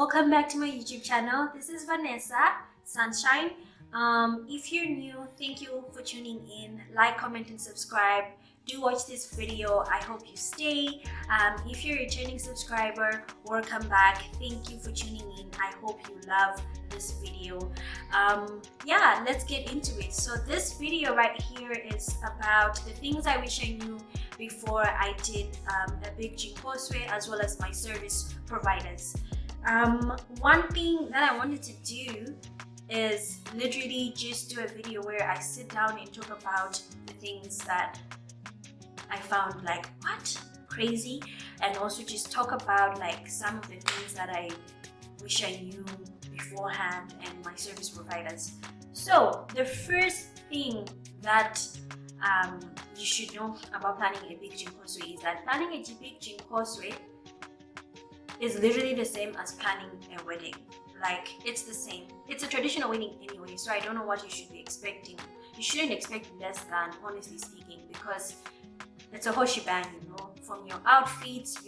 Welcome back to my YouTube channel. This is Vanessa Sunshine. If you're new, thank you for tuning in. Like, comment, and subscribe. Do watch this video. I hope you stay. If you're a returning subscriber, welcome back. Thank you for tuning in. I hope you love this video. Yeah, let's get into it. So this video right here is about the things I wish I knew before I did a big Chinkhoswe, as well as my service providers. One thing that I wanted to do is literally just do a video where I sit down and talk about the things that I found like what crazy, and also just talk about like some of the things that I wish I knew beforehand and my service providers. So the first thing that you should know about planning a big Chinkhoswe is that planning a big Chinkhoswe is literally the same as planning a wedding. Like, it's the same. It's a traditional wedding anyway, so I don't know what you should be expecting. You shouldn't expect less than, honestly speaking, because it's a whole shebang, you know, from your outfits,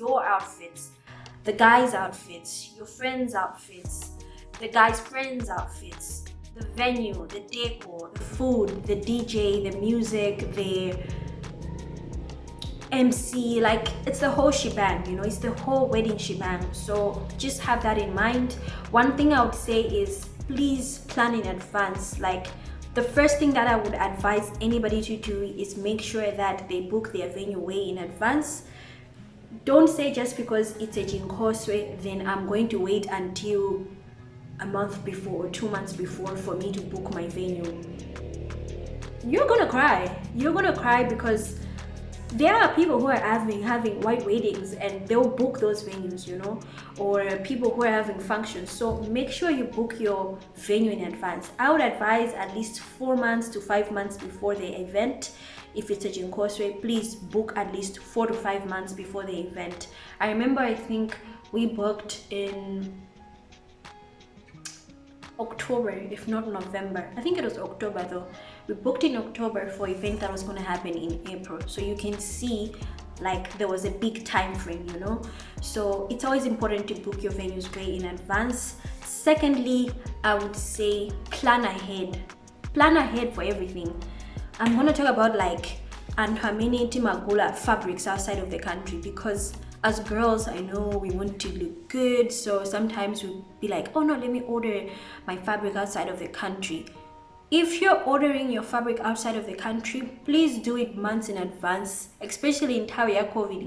the guys' outfits, your friends' outfits, the guys' friends' outfits, the venue, the decor, the food, the DJ, the music, the MC, like it's the whole shebang, you know, it's the whole wedding shebang. So just have that in mind. One thing I would say is please plan in advance. Like, the first thing that I would advise anybody to do is make sure that they book their venue way in advance. Don't say just because it's a Chinkhoswe, then I'm going to wait until a month before or 2 months before for me to book my venue. You're gonna cry because there are people who are having white weddings and they'll book those venues, you know, or people who are having functions. So make sure you book your venue in advance. I would advise at least 4 months to 5 months before the event. If it's a Chinkhoswe, please book at least 4 to 5 months before the event. I remember, I think we booked in October, if not November. I think it was October though. We booked in October for an event that was going to happen in April. So you can see like there was a big time frame, you know. So it's always important to book your venues way in advance. Secondly, I would say plan ahead. Plan ahead for everything. I'm going to talk about like anhamini magula fabrics outside of the country, because as girls, I know we want to look good, so sometimes we'll be like, oh no, let me order my fabric outside of the country. If you're ordering your fabric outside of the country, please do it months in advance, especially in time of COVID.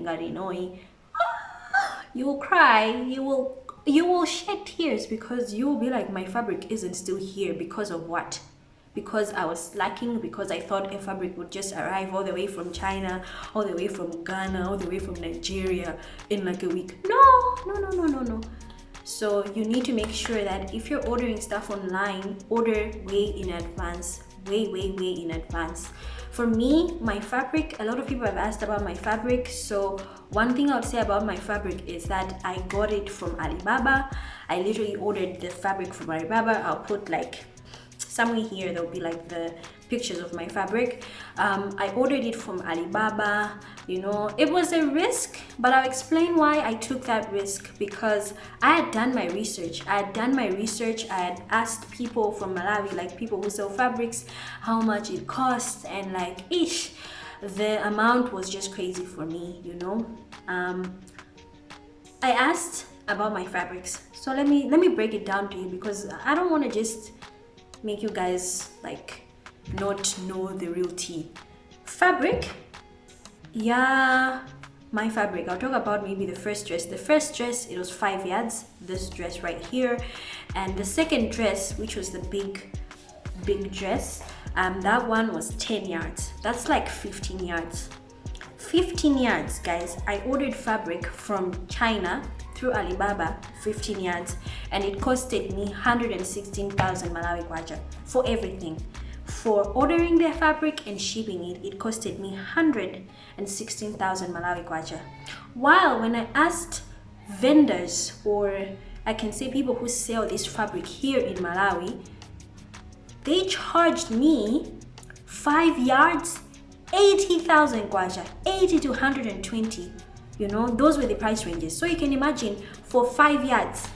You will cry, you will shed tears, because you will be like, my fabric isn't still here. Because of what? Because I was slacking, because I thought a fabric would just arrive all the way from China, all the way from Ghana, all the way from Nigeria in like a week. No. So you need to make sure that if you're ordering stuff online, order way in advance, way in advance. For me, my fabric, a lot of people have asked about my fabric. So one thing I would say about my fabric is that I got it from Alibaba. I literally ordered the fabric from Alibaba. I'll put like somewhere here there'll be like the pictures of my fabric. I ordered it from Alibaba. You know, it was a risk, but I'll explain why I took that risk. Because I had done my research. I had asked people from Malawi, like people who sell fabrics, how much it costs, and like the amount was just crazy for me, you know. I asked about my fabrics, so let me break it down to you, because I don't want to just make you guys like not know the real tea. Fabric, yeah, my fabric, I'll talk about maybe the first dress. The first dress, it was 5 yards, this dress right here. And the second dress, which was the big dress, that one was 10 yards. That's like 15 yards. 15 yards, guys. I ordered fabric from China through Alibaba, 15 yards, and it costed me 116,000 Malawi kwacha for everything. For ordering their fabric and shipping it, it costed me 116,000 Malawi kwacha. While when I asked vendors, or I can say people who sell this fabric here in Malawi, they charged me 5 yards 80,000 kwacha, 80 to 120. You know, those were the price ranges. So you can imagine, for 5 yards,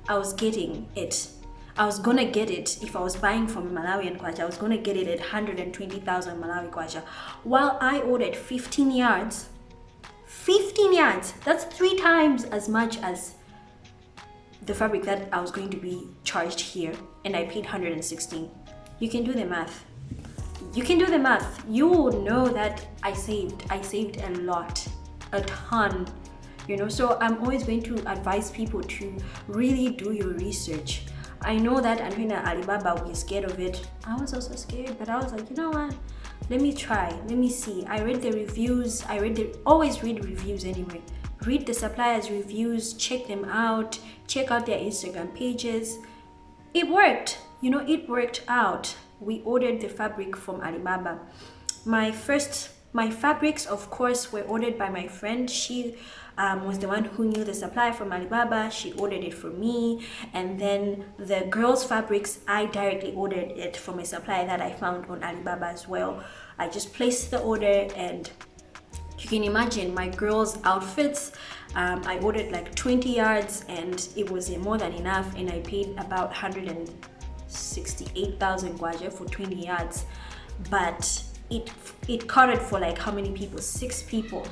I was getting it. I was gonna get it if I was buying from Malawian kwacha. I was gonna get it at 120,000 Malawi kwacha. While I ordered 15 yards. 15 yards. That's 3 times as much as the fabric that I was going to be charged here, and I paid 116. You can do the math. You can do the math. You will know that I saved a lot, a ton, you know. So I'm always going to advise people to really do your research. I know that Anwina Alibaba was scared of it. I was also scared, but I was like, you know what? Let me try. Let me see. I read the reviews. Always read reviews anyway. Read the suppliers' reviews. Check them out. Check out their Instagram pages. It worked. You know, it worked out. We ordered the fabric from Alibaba. My fabrics, of course, were ordered by my friend. She was the one who knew the supply from Alibaba. She ordered it for me, and then the girls' fabrics, I directly ordered it from a supplier that I found on Alibaba as well. I just placed the order, and you can imagine my girls' outfits. I ordered like 20 yards, and it was more than enough, and I paid about 168,000 kwacha for 20 yards, but it covered for like how many people? 6 people.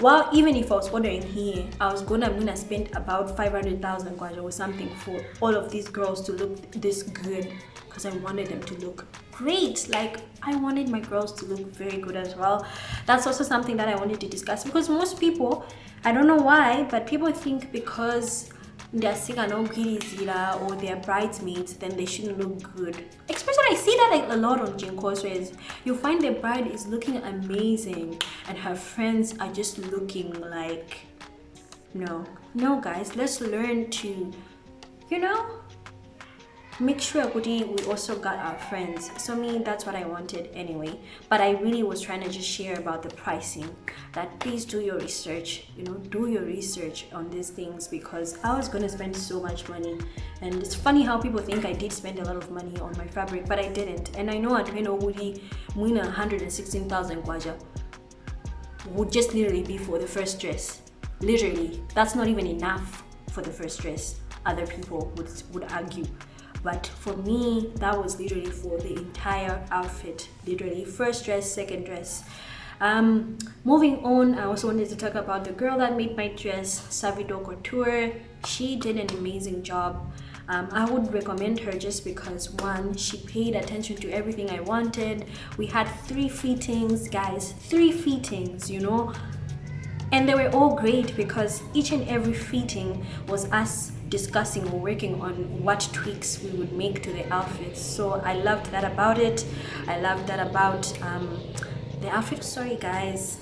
Well, even if I was ordering here, I was gonna spend about 500,000 kwacha or something for all of these girls to look this good, because I wanted them to look great. Like, I wanted my girls to look very good as well. That's also something that I wanted to discuss, because most people, I don't know why, but people think because they're Zila or they're bridesmaids, then they shouldn't look good. Especially I see that like a lot on Chinkhoswe. You find the bride is looking amazing and her friends are just looking like, no guys, let's learn to, you know, make sure we also got our friends. So me, that's what I wanted anyway. But I really was trying to just share about the pricing, that please do your research, you know, do your research on these things, because I was gonna spend so much money. And it's funny how people think I did spend a lot of money on my fabric, but I didn't. And I know at Woody Mwina 116,000 kwacha would just literally be for the first dress. Literally, that's not even enough for the first dress. Other people would argue. But for me, that was literally for the entire outfit. Literally, first dress, second dress. Moving on, I also wanted to talk about the girl that made my dress, Décor. She did an amazing job. I would recommend her just because, one, she paid attention to everything I wanted. We had 3 fittings, guys, 3 fittings, you know. And they were all great because each and every fitting was us discussing or working on what tweaks we would make to the outfits. So I loved that about it. I loved that about the outfit. Sorry guys,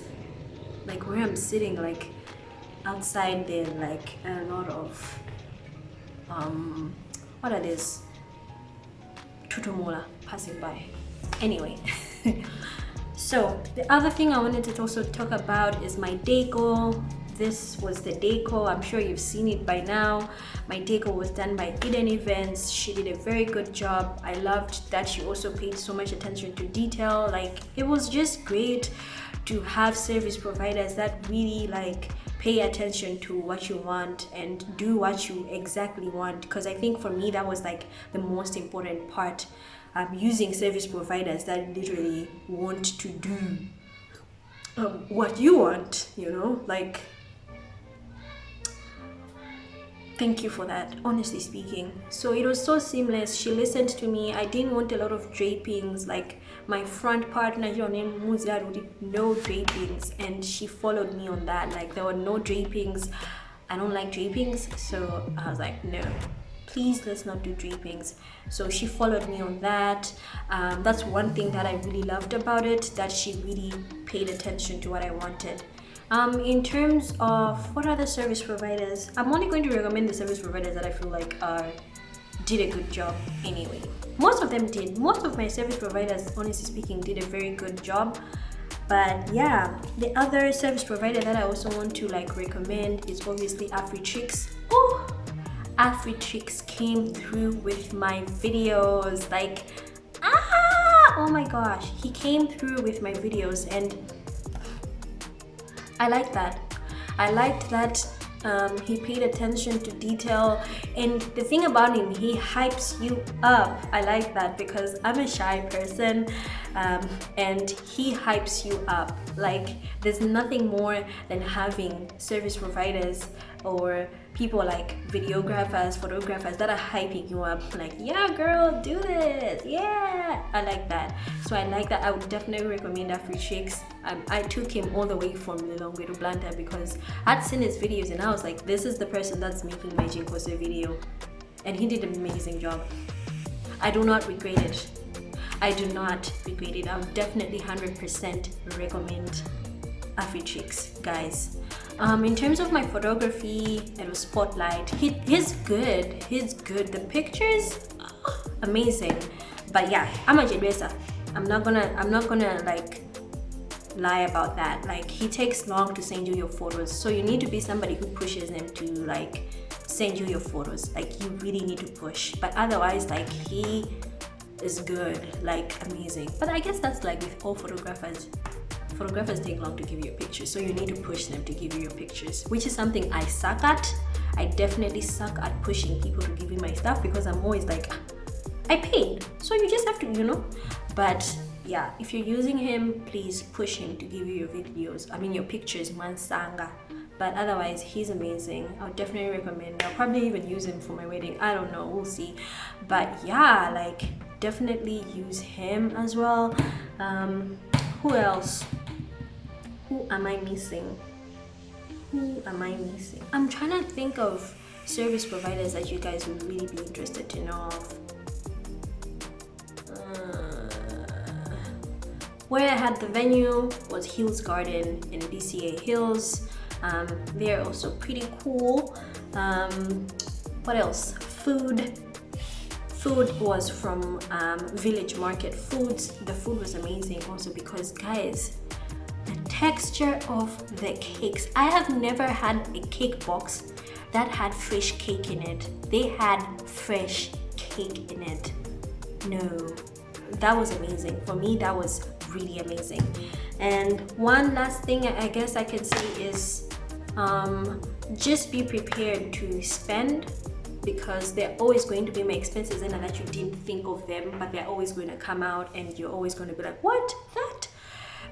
like where I'm sitting, like outside there, like a lot of what are these? Tutumola passing by. Anyway. So the other thing I wanted to also talk about is my Décor. This was the Décor. I'm sure you've seen it by now. My Décor was done by Eden Events. She did a very good job. I loved that she also paid so much attention to detail. Like, it was just great to have service providers that really like pay attention to what you want and do what you exactly want. Because I think for me that was like the most important part. Using service providers that literally want to do what you want, you know, like, thank you for that, honestly speaking. So it was so seamless. She listened to me. I didn't want a lot of drapings, like my front partner, your name no drapings, and she followed me on that. Like, there were no drapings. I don't like drapings, so I was like, no, please, let's not do drapings. So she followed me on that. That's one thing that I really loved about it, that she really paid attention to what I wanted. In terms of what other service providers, I'm only going to recommend the service providers that I feel like did a good job anyway. Most of them did. Most of my service providers, honestly speaking, did a very good job. But yeah, the other service provider that I also want to like recommend is obviously Afritrix. Oh, Afritrix came through with my videos, like, oh my gosh, he came through with my videos, and I liked that. I liked that He paid attention to detail, and the thing about him, he hypes you up. I like that because I'm a shy person, and he hypes you up. Like, there's nothing more than having service providers or people like videographers, photographers that are hyping you up, like, yeah girl, do this, yeah. I like that. So I like that. I would definitely recommend Afri-Chicks. I took him all the way from Lilongwe to Blantyre because I'd seen his videos and I was like, this is the person that's making my Chinkhoswe video, and he did an amazing job. I do not regret it. I do not regret it. I would definitely 100% recommend Afri-Chicks, guys. In terms of my photography, it was spotlight. He's good. The pictures, amazing. But yeah, I'm a Jedwesa. I'm not gonna like lie about that. Like, he takes long to send you your photos, so you need to be somebody who pushes him to like send you your photos. Like, you really need to push. But otherwise, like, he is good, like amazing. But I guess that's like with all photographers. Photographers take long to give you a picture, so you need to push them to give you your pictures, which is something I suck at. I definitely suck at pushing people to give me my stuff because I'm always like, I paid, so you just have to, you know. But yeah, if you're using him, please push him to give you your videos, I mean your pictures, mansanga. But otherwise, he's amazing. I would definitely recommend. I'll probably even use him for my wedding, I don't know, we'll see. But yeah, like, definitely use him as well. Who else? Who am I missing? I'm trying to think of service providers that you guys would really be interested to know of. Where I had the venue was Hills Garden in DCA Hills. They're also pretty cool. What else? Food was from Village Market Foods. The food was amazing also because, guys, the texture of the cakes. I have never had a cake box that had fresh cake in it. They had fresh cake in it. No, that was amazing. For me, that was really amazing. And one last thing I guess I can say is just be prepared to spend, because they're always going to be more expenses and that you didn't think of them, but they're always going to come out and you're always going to be like, what? That?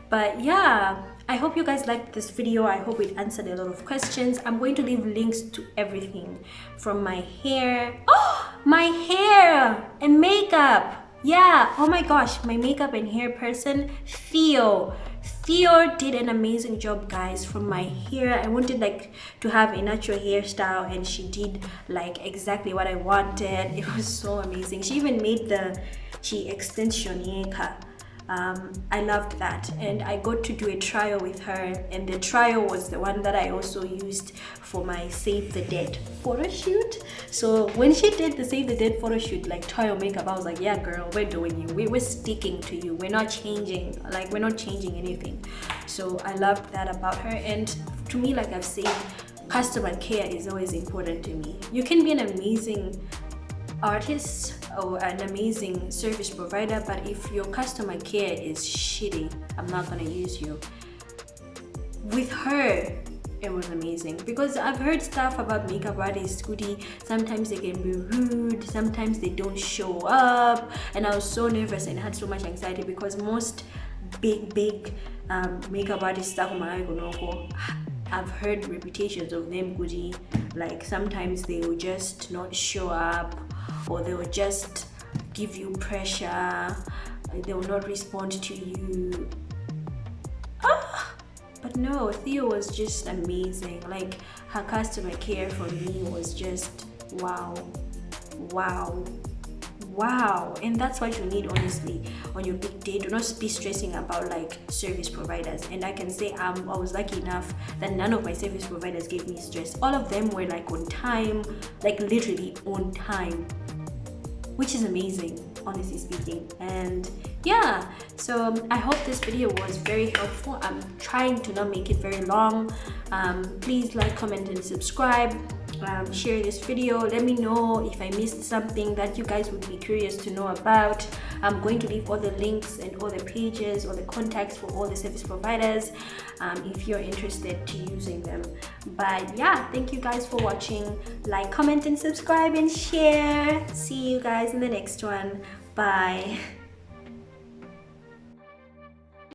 But yeah, I hope you guys liked this video. I hope it answered a lot of questions. I'm going to leave links to everything from my hair. Oh, my hair and makeup. Yeah, oh my gosh, my makeup and hair person, Theo did an amazing job, guys. From my hair, I wanted like to have a natural hairstyle, and she did like exactly what I wanted. It was so amazing. She even made the extension yeka. I loved that, and I got to do a trial with her, and the trial was the one that I also used for my Save the Dead photo shoot. So when she did the Save the Dead photo shoot, like trial makeup, I was like, yeah girl, we're doing you, we're sticking to you, we're not changing, like we're not changing anything. So I loved that about her. And to me, like I've said, customer care is always important to me. You can be an amazing artist or an amazing service provider, but if your customer care is shitty, I'm not gonna use you. With her, it was amazing, because I've heard stuff about makeup artists, Goody. Sometimes they can be rude, sometimes they don't show up, and I was so nervous and had so much anxiety because most big makeup artists, I've heard reputations of them, Goody. Like sometimes they will just not show up, or they will just give you pressure, they will not respond to you. But no, Theo was just amazing. Like her customer care for me was just wow. And that's what you need, honestly, on your big day. Do not be stressing about like service providers. And I can say I was lucky enough that none of my service providers gave me stress. All of them were like on time, like literally on time, which is amazing, honestly speaking. And yeah, so I hope this video was very helpful. I'm trying to not make it very long. Please like, comment, and subscribe. Share this video. Let me know if I missed something that you guys would be curious to know about. I'm going to leave all the links and all the pages or the contacts for all the service providers if you're interested to using them. But yeah, thank you guys for watching. Like, comment and subscribe and share. See you guys in the next one. Bye.